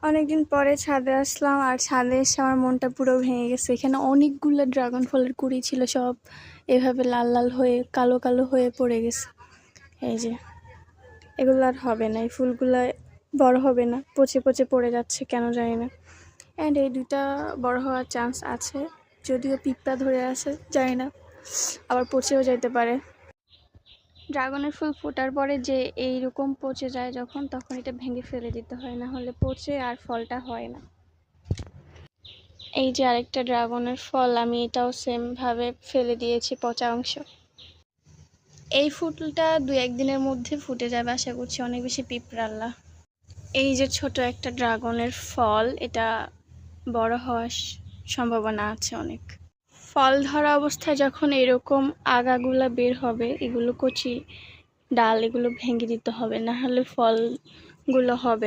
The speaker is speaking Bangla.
অনেকদিন পরে ছাদে আসলাম, আর ছাদে এসে আমার মনটা পুরো ভেঙে গেছে। এখানে অনেকগুলো ড্রাগন ফলের কুড়ি ছিল, সব এভাবে লাল লাল হয়ে কালো কালো হয়ে পড়ে গেছে। এই যে এগুলো আর হবে না, এই ফুলগুলো বড় হবে না, পচে পচে পড়ে যাচ্ছে কেন জানি না। অ্যান্ড এই দুটা বড় হওয়ার চান্স আছে, যদিও পিঁপড়া ধরে আছে জানি না, আবার পচেও যেতে পারে। ড্রাগনের ফুল ফোটার পরে যে এইরকম পচে যায় যখন, তখন এটা ভেঙে ফেলে দিতে হয়, না হলে পচে আর ফলটা হয় না। এই যে আরেকটা ড্রাগনের ফল, আমি এটাও সেম ভাবে ফেলে দিয়েছি, পচা অংশ। এই ফুলটা 2-1 দিনের মধ্যে ফুটে যাবে আশা করছি, অনেক বেশি পিঁপড়াল্লা। এই যে ছোট একটা ড্রাগনের ফল, এটা বড় হওয়ার সম্ভাবনা আছে অনেক। ফল ধরা অবস্থায় যখন এরকম আগাগুলা বের হবে, এগুলো কচি ডাল, এগুলো ভেঙে দিতে হবে, না হলে ফলগুলো হবে